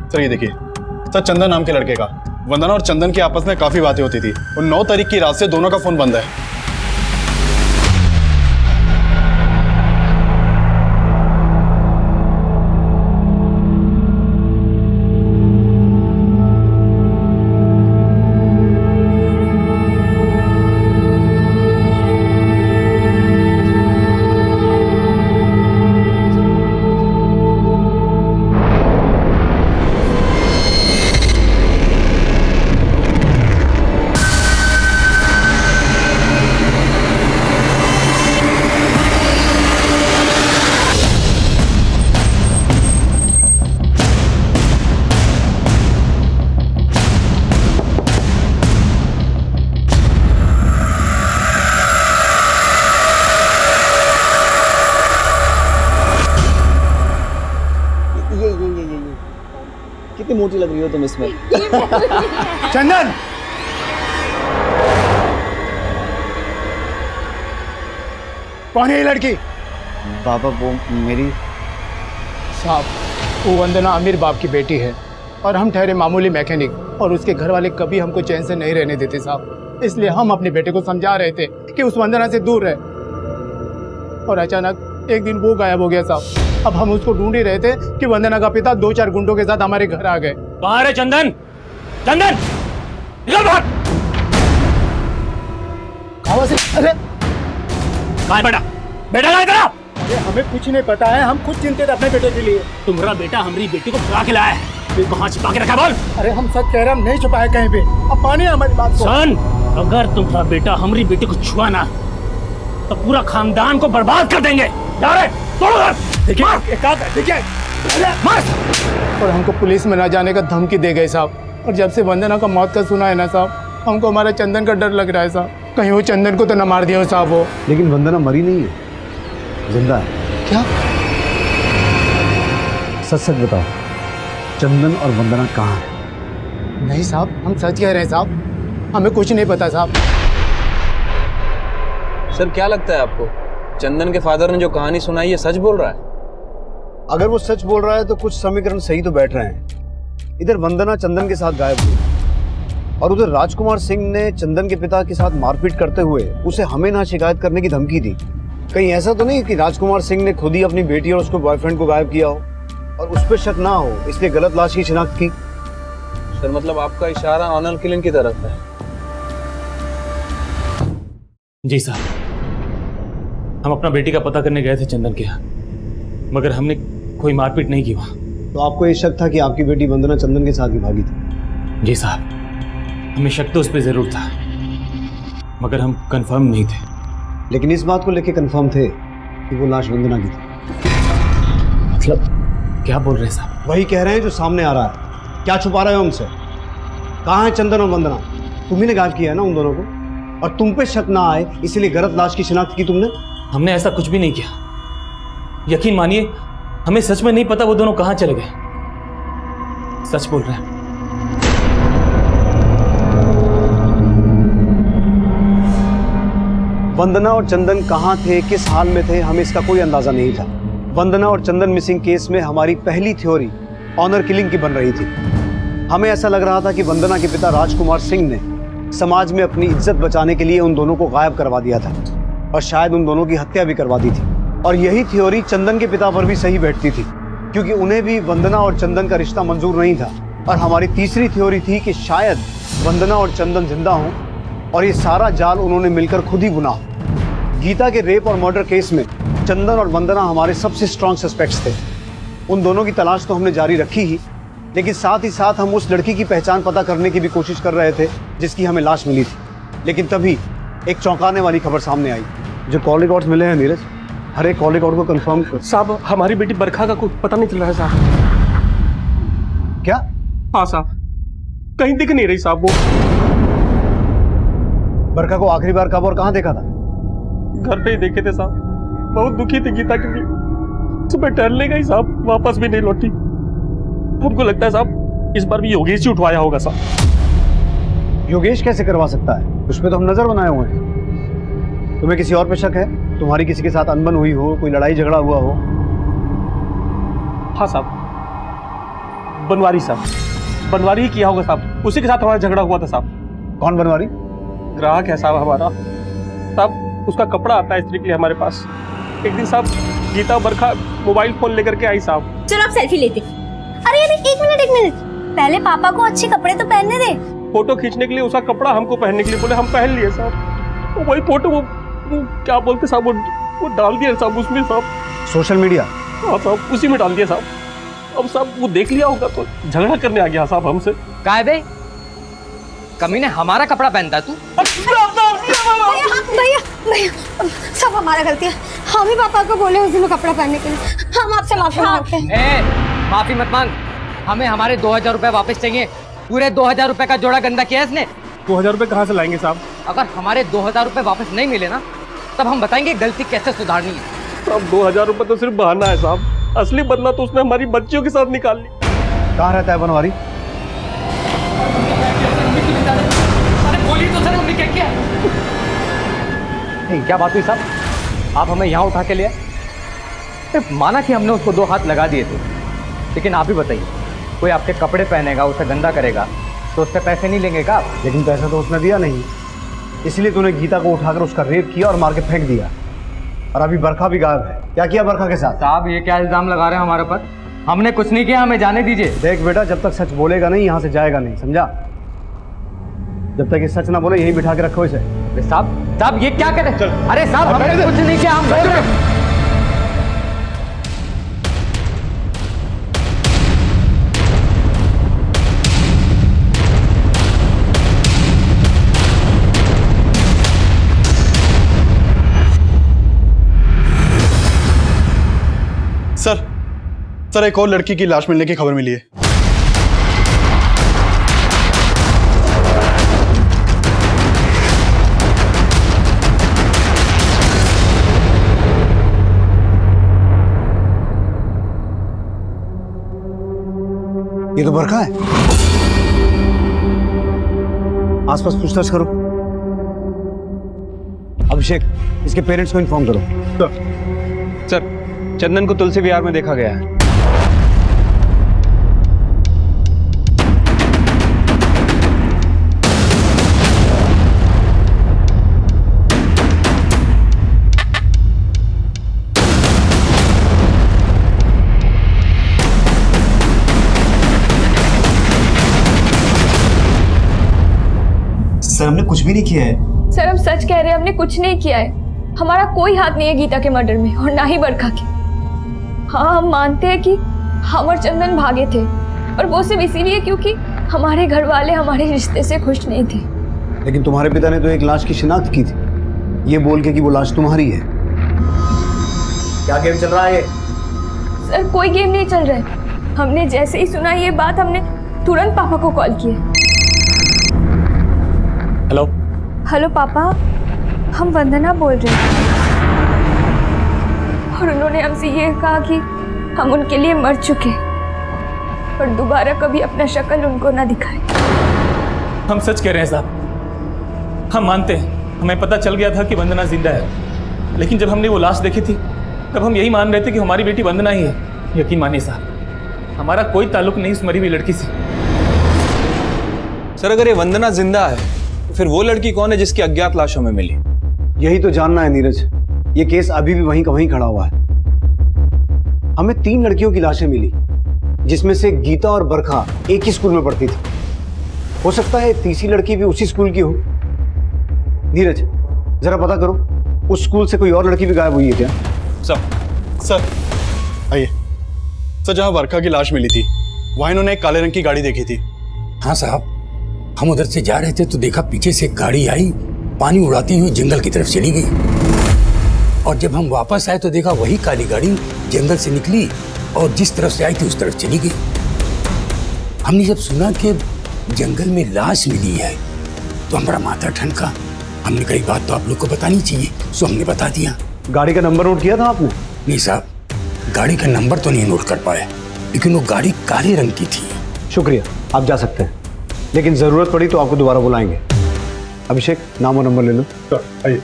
सर ये देखिए, सर चंदन नाम के लड़के का। वंदना और चंदन की आपस में काफी बातें होती थी और 9 तारीख की रात से दोनों का फोन बंद है। कितनी मोटी लग रही हो तुम इसमें। चंदन, कौन है ये लड़की? बाबा वो मेरी साहब, वो वंदना अमीर बाप की बेटी है और हम ठहरे मामूली मैकेनिक, और उसके घर वाले कभी हमको चैन से नहीं रहने देते साहब। इसलिए हम अपने बेटे को समझा रहे थे कि उस वंदना से दूर रहे, और अचानक एक दिन वो गायब हो गया साहब। अब हम उसको ढूंढ ही रहे थे कि वंदना का पिता 2-4 गुंडों के साथ हमारे घर आ गए। कहाँ है चंदन? चंदन निकल बाहर। अरे कहाँ है बेटा? बेटा कहाँ है तेरा? अरे हमें कुछ नहीं पता है, हम खुद चिंतित अपने बेटे के लिए। तुम्हारा बेटा हमारी बेटी को चुरा के लाया है, कहाँ छिपा के रखा बोल? अरे हम सच कह रहे, हम नहीं छुपाए कहीं पे। अब मानिए हमारी बात को। सन, अगर तुम्हारा बेटा हमारी बेटी को छुआ ना तो पूरा खानदान को बर्बाद कर देंगे। जा रहे तोड़ो घर। देखिए और हमको पुलिस में ना जाने का धमकी दे गए साहब। और जब से वंदना का मौत का सुना है ना साहब, हमको हमारे चंदन का डर लग रहा है साहब। कहीं वो चंदन को तो न मार दिया हो साहब वो। लेकिन वंदना मरी नहीं है, जिंदा है। क्या? सच सच बताओ, चंदन और वंदना कहाँ है? नहीं साहब, हम सच कह रहे हैं साहब, हमें कुछ नहीं पता साहब। सर क्या लगता है आपको, चंदन के फादर ने जो कहानी सुनाई है सच बोल रहा है? अगर वो सच बोल रहा है तो कुछ समीकरण सही तो बैठ रहे हैं। इधर वंदना चंदन के साथ गायब हुई और उधर राजकुमार सिंह ने चंदन के पिता के साथ मारपीट करते हुए उसे हमें ना शिकायत करने की धमकी दी। कहीं ऐसा तो नहीं कि राजकुमार सिंह ने खुद ही अपनी बेटी और उसके बॉयफ्रेंड को गायब किया हो और उस पर शक ना हो, इसलिए गलत लाश की शिनाख्त की? सर मतलब आपका इशारा ऑनर किलिंग की तरफ है? जी साहब, हम अपना बेटी का पता करने गए थे चंदन के यहाँ, मगर हमने कोई मारपीट नहीं की वहाँ। तो आपको ये शक था कि आपकी बेटी वंदना चंदन के साथ ही भागी थी? जी साहब, हमें शक तो उस पर जरूर था, मगर हम कंफर्म नहीं थे। लेकिन इस बात को लेकर कंफर्म थे कि वो लाश वंदना की थी। मतलब क्या बोल रहे हैं साहब? वही कह रहे हैं जो सामने आ रहा है। क्या छुपा रहे हो हमसे? कहाँ है चंदन और वंदना? तुम्ही ने गायब किया है ना उन दोनों को, और तुम पे शक ना आए इसलिए गलत लाश की शिनाख्त की तुमने। हमने ऐसा कुछ भी नहीं किया, यकीन मानिए हमें सच में नहीं पता वो दोनों कहाँ चले गए। सच बोल रहे हैं। वंदना और चंदन कहाँ थे, किस हाल में थे, हमें इसका कोई अंदाजा नहीं था। वंदना और चंदन मिसिंग केस में हमारी पहली थ्योरी ऑनर किलिंग की बन रही थी। हमें ऐसा लग रहा था कि वंदना के पिता राजकुमार सिंह ने समाज में अपनी इज्जत बचाने के लिए उन दोनों को गायब करवा दिया था। और शायद उन दोनों की हत्या भी करवा दी थी। और यही थ्योरी चंदन के पिता पर भी सही बैठती थी, क्योंकि उन्हें भी वंदना और चंदन का रिश्ता मंजूर नहीं था। और हमारी तीसरी थ्योरी थी कि शायद वंदना और चंदन जिंदा हों और ये सारा जाल उन्होंने मिलकर खुद ही बुना हो। गीता के रेप और मर्डर केस में चंदन और वंदना हमारे सबसे स्ट्रॉन्ग सस्पेक्ट्स थे। उन दोनों की तलाश तो हमने जारी रखी ही, लेकिन साथ ही साथ हम उस लड़की की पहचान पता करने की भी कोशिश कर रहे थे जिसकी हमें लाश मिली थी। लेकिन तभी एक चौंकाने वाली खबर सामने आई। जो कॉल रिकॉर्ड्स मिले हैं नीरज, हर एक कॉल रिकॉर्ड को कंफर्म कर। साहब हमारी बेटी बरखा का कुछ पता नहीं चल रहा है साहब। क्या? हाँ साहब, कहीं दिख नहीं रही साहब। वो बरखा को आखिरी बार कब और कहाँ देखा था? घर पे ही देखे थे साहब। बहुत दुखी थी गीता के लिए। सुबह टहलने गई साहब, वापस भी नहीं लौटी। हमको लगता है साहब इस बार भी योगेश ही उठवाया होगा साहब। योगेश कैसे करवा सकता है? उस पर तो हम नजर बनाए हुए हैं। तुम्हें किसी और पे शक है? तुम्हारी किसी के साथ अनबन हुई हो, कोई लड़ाई झगड़ा हुआ हो? हाँ साहब, बनवारी साहब, बनवारी ही किया होगा साहब। उसी के साथ हमारा झगड़ा हुआ था साहब। कौन बनवारी? ग्राहक है साहब हमारा। साहब उसका कपड़ा आता है इस्त्री के लिए हमारे पास। एक दिन साहब गीता बरखा मोबाइल फोन लेकर के आई साहब। चलो आप सेल्फी लेते। अरे अरे एक मिनट, पहले पापा को अच्छे कपड़े तो पहनने दे। फोटो खींचने के लिए उसका कपड़ा हमको पहनने के लिए बोले, हम पहन लिए साहब। तो वही फोटो वो क्या बोलते साहब, वो डाल दिया साहब उसमें साहब, सोशल मीडिया। हाँ साहब उसी में डाल दिया साहब। अब साहब वो देख लिया होगा तो झगड़ा करने आ गया साहब हमसे। काय बे, कमीने हमारा कपड़ा पहनता है तू? भैया सब हमारा गलती है। हम ही पापा को बोले उस दिन कपड़ा पहनने के लिए। हम आपसे माफी मांगते हैं। माफी मत मांग, हमें हमारे 2000 रुपए वापस चाहिए। पूरे 2000 रुपए का जोड़ा गंदा किया इसने। 2000 रुपए कहाँ से लाएंगे साहब? अगर हमारे 2000 रुपए वापस नहीं मिले ना, तब हम बताएंगे गलती कैसे सुधारनी है। साहब 2000 रुपए तो सिर्फ बहाना है साहब, असली बदला तो उसने हमारी बच्चियों के साथ निकाल ली। कहाँ रहता है बनवारी? बोली तो सर हमने क्या किया? क्या बात हुई साहब, आप हमें यहाँ उठा के लिए? माना कि हमने उसको 2 हाथ लगा दिए थे, लेकिन आप ही बताइए, कोई आपके कपड़े पहनेगा, उसे गंदा करेगा तो उससे पैसे नहीं लेंगे क्या आप? लेकिन पैसा तो उसने दिया नहीं, इसलिए तूने गीता को उठाकर उसका रेप किया और मार के फेंक दिया। और अभी बरखा भी गायब है। क्या किया बरखा के साथ? साहब ये क्या इल्जाम लगा रहे हैं हमारे ऊपर? हमने कुछ नहीं किया, हमें जाने दीजिए। देख बेटा, जब तक सच बोलेगा नहीं यहाँ से जाएगा नहीं, समझा? जब तक ये सच ना बोले यहीं बिठा के रखो इसे। साहब ये क्या कर रहे हैं? अरे साहब हमने कुछ नहीं किया, हम बोल रहे हैं। सर एक और लड़की की लाश मिलने की खबर मिली है। ये तो बरखा है। आसपास पूछताछ करो। अभिषेक, इसके पेरेंट्स को इन्फॉर्म करो। सर चंदन को तुलसी विहार में देखा गया है। सर हमने कुछ भी नहीं किया है। सर हम सच कह रहे हैं, हमने कुछ नहीं किया है। हमारा कोई हाथ नहीं है गीता के मर्डर में और ना ही बरखा के। हाँ हम मानते हैं कि हम और चंदन भागे थे, और वो सिर्फ इसीलिए क्योंकि हमारे घर वाले हमारे रिश्ते से खुश नहीं थे। लेकिन तुम्हारे पिता ने तो एक लाश की शिनाख्त की थी, ये बोल के कि वो लाश तुम्हारी है। क्या गेम चल रहा है ये? सर कोई गेम नहीं चल रहा है। हमने जैसे ही सुना ये बात, हमने तुरंत पापा को कॉल किया। हेलो हेलो पापा, हम वंदना बोल रहे हैं, और उन्होंने हमसे ये कहा कि हम उनके लिए मर चुके और दोबारा कभी अपना शक्ल उनको ना दिखाएं। हम सच कह रहे हैं साहब, हम मानते हैं, हमें पता चल गया था कि वंदना जिंदा है, लेकिन जब हमने वो लाश देखी थी तब हम यही मान रहे थे कि हमारी बेटी वंदना ही है। यकीन मानिए साहब, हमारा कोई ताल्लुक नहीं उस मरी हुई लड़की से। सर अगर ये वंदना जिंदा है तो फिर वो लड़की कौन है जिसकी अज्ञात लाश हमें मिली? यही तो जानना है नीरज, ये केस अभी भी वहीं का वहीं खड़ा हुआ है। हमें 3 लड़कियों की लाशें मिली, जिसमें से गीता और बरखा एक ही स्कूल में पढ़ती थी। हो सकता है तीसरी लड़की भी उसी स्कूल की हो। नीरज, जरा पता करो, उस स्कूल से कोई और लड़की भी गायब हुई है क्या? सर आइए। सर, जहाँ वर्षा की लाश मिली थी वहाँ इन्होंने एक काले रंग की गाड़ी देखी थी। हाँ साहब, हम उधर से जा रहे थे तो देखा पीछे से एक गाड़ी आई, पानी उड़ाती हुई जंगल की तरफ चली गई। और जब हम वापस आए तो देखा वही काली गाड़ी जंगल से निकली और जिस तरफ से आई थी उस तरफ चली गई। हमने जब सुना कि जंगल में लाश मिली है तो हमारा माथा ठनका। हमने कही बात तो आप लोग को बतानी चाहिए, सो हमने बता दिया। गाड़ी का नंबर नोट किया था आपने? नहीं साहब, गाड़ी का नंबर तो नहीं नोट कर पाए, लेकिन वो गाड़ी काले रंग की थी। शुक्रिया, आप जा सकते हैं, लेकिन जरूरत पड़ी तो आपको दोबारा बुलाएंगे। अभिषेक, नाम और नंबर ले लो। आइए।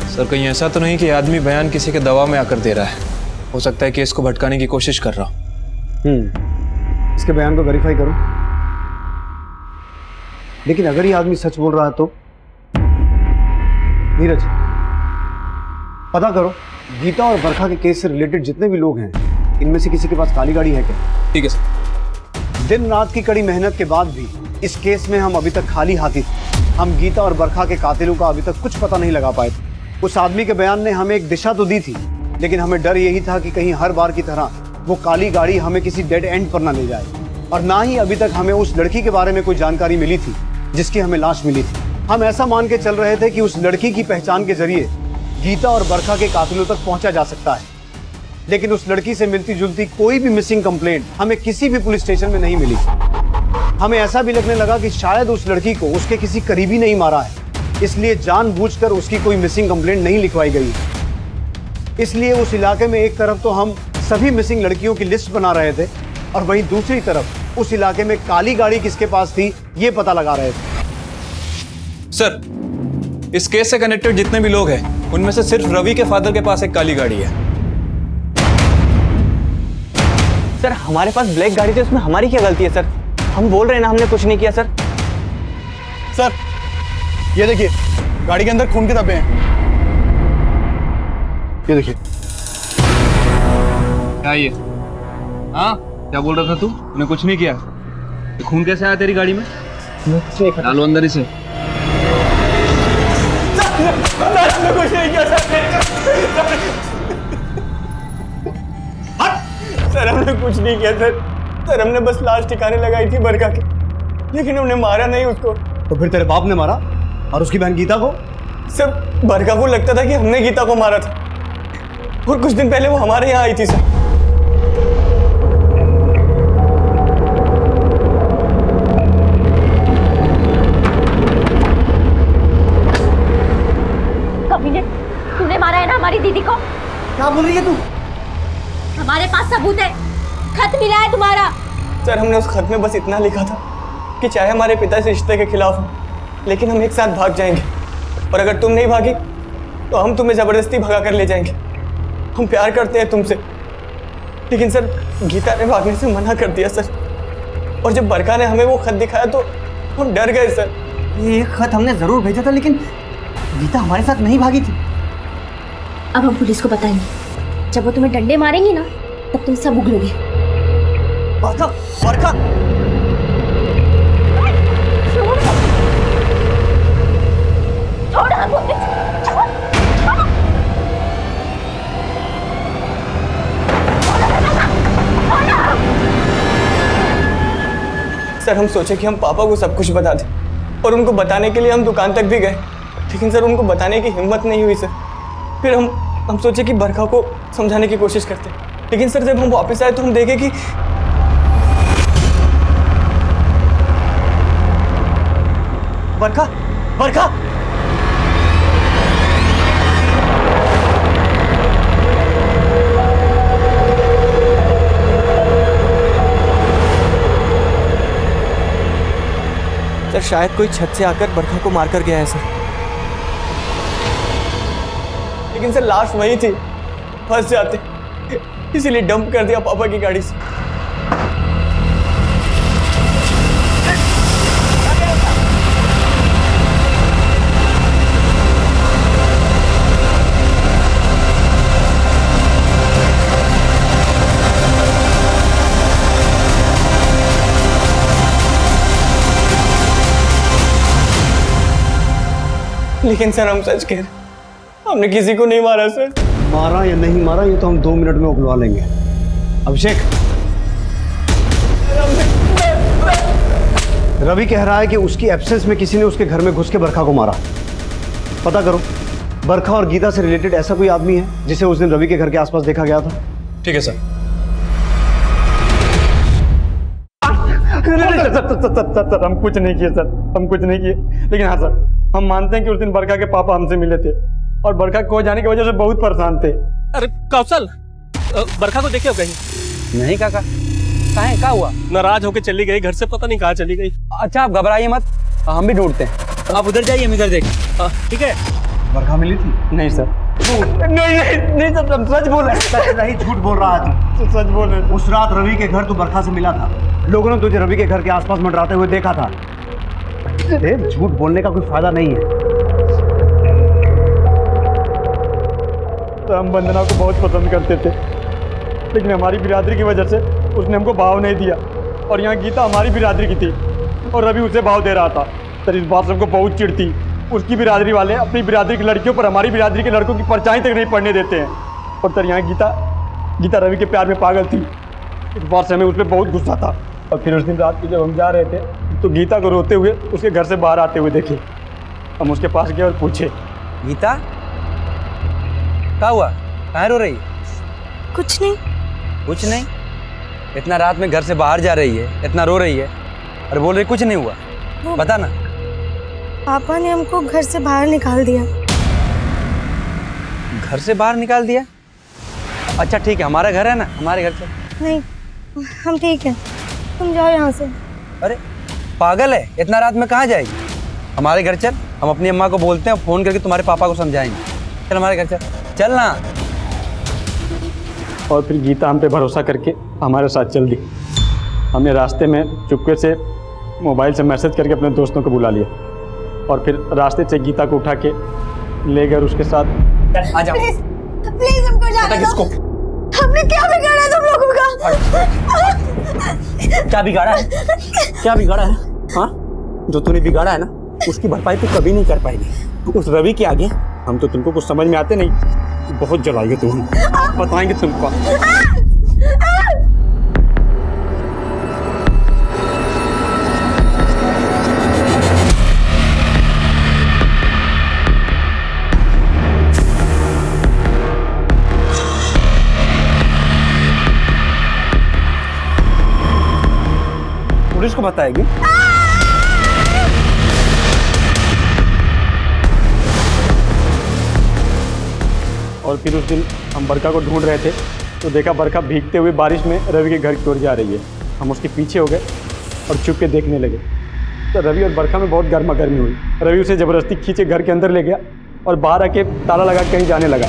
सर, कहीं ऐसा तो नहीं कि आदमी बयान किसी के दबाव में आकर दे रहा है? हो सकता है केस को भटकाने की कोशिश कर रहा हूं। इसके बयान को वेरीफाई करो। लेकिन अगर ये आदमी सच बोल रहा है तो? नीरज, पता करो गीता और बरखा के केस से रिलेटेड जितने भी लोग हैं, इनमें से किसी के पास काली गाड़ी है क्या? ठीक है सर। दिन रात की कड़ी मेहनत के बाद भी इस केस में हम अभी तक खाली हाथी थे। हम गीता और बरखा के कातिलों का अभी तक कुछ पता नहीं लगा पाए थे। उस आदमी के बयान ने हमें एक दिशा तो दी थी, लेकिन हमें डर यही था कि कहीं हर बार की तरह वो काली गाड़ी हमें किसी डेड एंड पर ना ले जाए। और ना ही अभी तक हमें उस लड़की के बारे में कोई जानकारी मिली थी जिसकी हमें लाश मिली थी। हम ऐसा मान के चल रहे थे कि उस लड़की की पहचान के जरिए गीता और बरखा के कातिलों तक पहुंचा जा सकता है, लेकिन उस लड़की से मिलती जुलती कोई भी मिसिंग कंप्लेंट हमें किसी भी पुलिस स्टेशन में नहीं मिली। हमें ऐसा भी लगने लगा कि शायद उस लड़की को उसके किसी करीबी नहीं मारा है, इसलिए जानबूझकर उसकी कोई मिसिंग कंप्लेंट नहीं लिखवाई गई है। इसलिए उस इलाके में एक तरफ तो हम सभी मिसिंग लड़कियों की लिस्ट बना रहे थे, और वहीं दूसरी तरफ उस इलाके में काली गाड़ी किसके पास थी ये पता लगा रहे थे। सर, इस केस से कनेक्टेड जितने भी लोग हैं उनमें से सिर्फ रवि के फादर के पास एक काली गाड़ी है। सर, हमारे पास ब्लैक गाड़ी थी, उसमें हमारी क्या गलती है सर? हम बोल रहे हैं ना हमने कुछ नहीं किया सर। सर, ये देखिए, गाड़ी के अंदर खून के धब्बे हैं। ये देखिए। क्या ये? हाँ, क्या बोल रहा था तू? तूने कुछ नहीं किया? ये खून कैसे आया तेरी गाड़ी में? डालो अंदर इसे। कुछ नहीं किया सर, हमने कुछ नहीं किया सर, हमने बस लाश ठिकाने लगाई थी बरखा की, लेकिन हमने मारा नहीं उसको। तो फिर तेरे बाप ने मारा और उसकी बहन गीता को? सर, बरखा को लगता था कि हमने गीता को मारा था, और कुछ दिन पहले वो हमारे यहाँ आई थी सर। तूने मारा है ना हमारी दीदी को? क्या बोल रही है तू? हमारे पास सबूत है, खत मिला है तुम्हारा। सर, हमने उस खत में बस इतना लिखा था कि चाहे हमारे पिता इस रिश्ते के खिलाफ हो, लेकिन हम एक साथ भाग जाएंगे, और अगर तुम नहीं भागी तो हम तुम्हें जबरदस्ती भगा कर ले जाएंगे। हम प्यार करते हैं तुमसे। लेकिन सर, गीता ने भागने से मना कर दिया सर, और जब बरखा ने हमें वो खत दिखाया तो हम डर गए सर। ये खत हमने जरूर भेजा था, लेकिन गीता हमारे साथ नहीं भागी थी। अब हम पुलिस को बताएंगे, जब वो तुम्हें डंडे मारेंगी ना तब तुम सब उगलोगे। बरखा, बरखा, सर, हम सोचे कि हम पापा को सब कुछ बता दें, और उनको बताने के लिए हम दुकान तक भी गए, लेकिन सर उनको बताने की हिम्मत नहीं हुई सर। फिर हम सोचे कि बरखा को समझाने की कोशिश करते, लेकिन सर जब हम वापस आए तो हम देखे कि बरखा, बरखा, सर शायद कोई छत से आकर बरखा को मारकर गया है सर। लेकिन सर लाश वही थी, फंस जाते, इसीलिए डंप कर दिया पापा की गाड़ी से। लेकिन सर हम सच कह रहे हैं, हमने किसी को नहीं मारा सर। मारा या नहीं मारा ये तो हम 2 मिनट में उगलवा लेंगे। अभिषेक, रवि कह रहा है कि उसकी एब्सेंस में किसी ने उसके घर में घुस के बरखा को मारा। पता करो, बरखा और गीता से रिलेटेड ऐसा कोई आदमी है जिसे उस दिन रवि के घर के आसपास देखा गया था? ठीक है सर। सर हम कुछ नहीं किए सर, हम कुछ नहीं किए। लेकिन हाँ सर, हम मानते हैं कि उस दिन बरखा के पापा हमसे मिले थे और बरखा खो जाने की वजह से बहुत परेशान थे। अरे कौशल, बरखा को देखे हो कहीं? नहीं काका, कहाँ हुआ? नाराज होके चली गई, घर से पता नहीं कहाँ चली गई। अच्छा आप घबराइए मत, हम भी ढूंढते हैं। आप उधर जाइए, हम इधर देखें। ठीक है। बरखा मिली थी? नहीं सर। नहीं सर, हम सच बोल रहे हैं। सच नहीं, झूठ बोल रहा है तू। सच बोल रहे हैं। उस रात रवि के घर तू बरखा से मिला था, लोगों ने तुझे रवि के घर के आसपास मंडराते हुए देखा था। झूठ बोलने का कोई फायदा नहीं है। तो हम वंदना को बहुत पसंद करते थे, लेकिन हमारी बिरादरी की वजह से उसने हमको भाव नहीं दिया। और यहाँ गीता हमारी बिरादरी की थी और रवि उसे भाव दे रहा था। सर इस बात से हमको बहुत चिढ़ थी। उसकी बिरादरी वाले अपनी बिरादरी की लड़कियों पर हमारी बिरादरी के लड़कों की परछाई तक नहीं पड़ने देते हैं। और सर यहाँ गीता रवि के प्यार में पागल थी। इस बात से हमें उस पर बहुत गुस्सा था। और फिर उस दिन रात को जब हम जा रहे थे तो गीता को रोते हुए उसके घर से बाहर आते हुए देखे। हम उसके पास गए और पूछे, गीता क्या हुआ, कहाँ रो रही है? कुछ नहीं। कुछ नहीं? इतना रात में घर से बाहर जा रही है, इतना रो रही है और बोल रही कुछ नहीं हुआ। बता ना। पापा ने हमको घर से बाहर निकाल दिया। घर से बाहर निकाल दिया? अच्छा ठीक है, हमारा घर है ना, हमारे घर से। नहीं, हम ठीक है, तुम जाओ यहाँ से। अरे पागल है, इतना रात में कहाँ जाएगी? हमारे घर चल, हम अपनी अम्मा को बोलते हैं, फ़ोन करके तुम्हारे पापा को समझाएंगे। चल हमारे घर चल ना। और फिर गीता हम पे भरोसा करके हमारे साथ चल दी। हमने रास्ते में चुपके से मोबाइल से मैसेज करके अपने दोस्तों को बुला लिया और फिर रास्ते से गीता को उठा के ले गए और उसके साथ। आ जाओ। प्लीज हमको जाने दो। हमने क्या बिगाड़ा तुम लोगों का? क्या बिगाड़ा है? क्या बिगाड़ा है? हाँ, जो तूने बिगाड़ा है ना, उसकी भरपाई तू कभी नहीं कर पाएगी। उस रवि के आगे हम तो तुमको कुछ समझ में आते नहीं। बहुत जलाएंगे तुम, बताएंगे तुमको। पुलिस को बताएगी? और फिर उस दिन हम बरखा को ढूंढ रहे थे तो देखा बरखा भीगते हुए बारिश में रवि के घर की ओर जा रही है। हम उसके पीछे हो गए और छुप के देखने लगे तो रवि और बरखा में बहुत गर्मा गर्मी हुई। रवि उसे ज़बरदस्ती खींचे घर के अंदर ले गया और बाहर आके ताला लगा कहीं जाने लगा।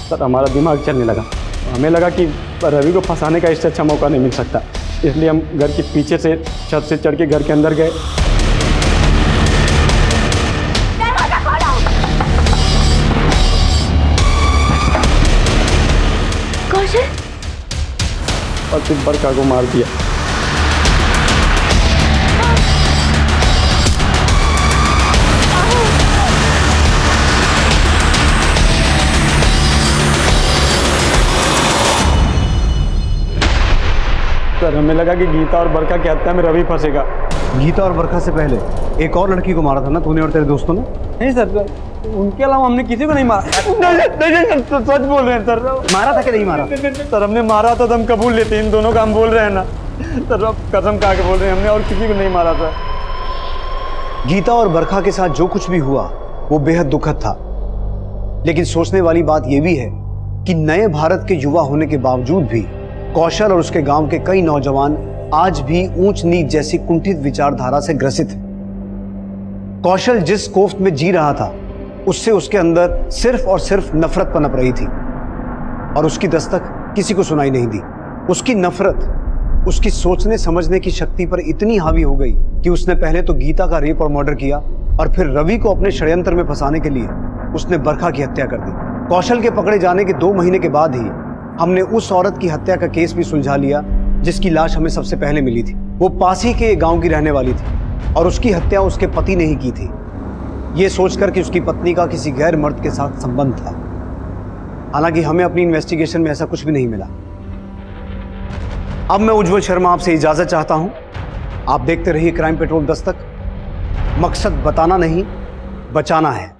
सर हमारा दिमाग चलने लगा। हमें लगा कि रवि को फंसाने का इससे अच्छा मौका नहीं मिल सकता, इसलिए हम घर के पीछे से छत से चढ़ के घर के अंदर गए। और फिर बरखा को मार दिया। सर हमें लगा कि गीता और बरखा की हत्या में रवि फंसेगा। गीता और बरखा से पहले एक और लड़की को मारा था ना तूने और तेरे दोस्तों ने? नहीं सर, उनके अलावा हमने किसी को नहीं मारा। नहीं सच बोल रहे हैं सर। मारा था कि नहीं मारा? सर हमने मारा था तो हम कबूल लेते हैं, इन दोनों का हम बोल रहे हैं ना सर, अब कसम खा के बोल रहे हैं हमने और किसी को नहीं मारा था। गीता और बरखा के साथ जो कुछ भी हुआ वो बेहद दुखद था, लेकिन सोचने वाली बात यह भी है कि नए भारत के युवा होने के बावजूद भी कौशल और उसके गांव के कई नौजवान आज भी ऊंच नीच जैसी कुंठित विचारधारा से ग्रसित हैं। कौशल जिस कोफ्त में जी रहा था उससे उसके अंदर सिर्फ और सिर्फ नफरत पनप रही थी और उसकी दस्तक किसी को सुनाई नहीं दी। उसकी नफरत उसकी सोचने समझने की शक्ति पर इतनी हावी हो गई कि उसने पहले तो गीता का रेप और मर्डर किया और फिर रवि को अपने षड्यंत्र में फंसाने के लिए उसने बरखा की हत्या कर दी। कौशल के पकड़े जाने के 2 महीने के बाद ही हमने उस औरत की हत्या का केस भी सुलझा लिया जिसकी लाश हमें सबसे पहले मिली थी। वो पास ही के गांव की रहने वाली थी और उसकी हत्या उसके पति ने ही की थी, ये सोचकर कि उसकी पत्नी का किसी गैर मर्द के साथ संबंध था। हालांकि हमें अपनी इन्वेस्टिगेशन में ऐसा कुछ भी नहीं मिला। अब मैं उज्जवल शर्मा आपसे इजाजत चाहता हूं। आप देखते रहिए क्राइम पेट्रोल दस्तक। मकसद बताना नहीं, बचाना है।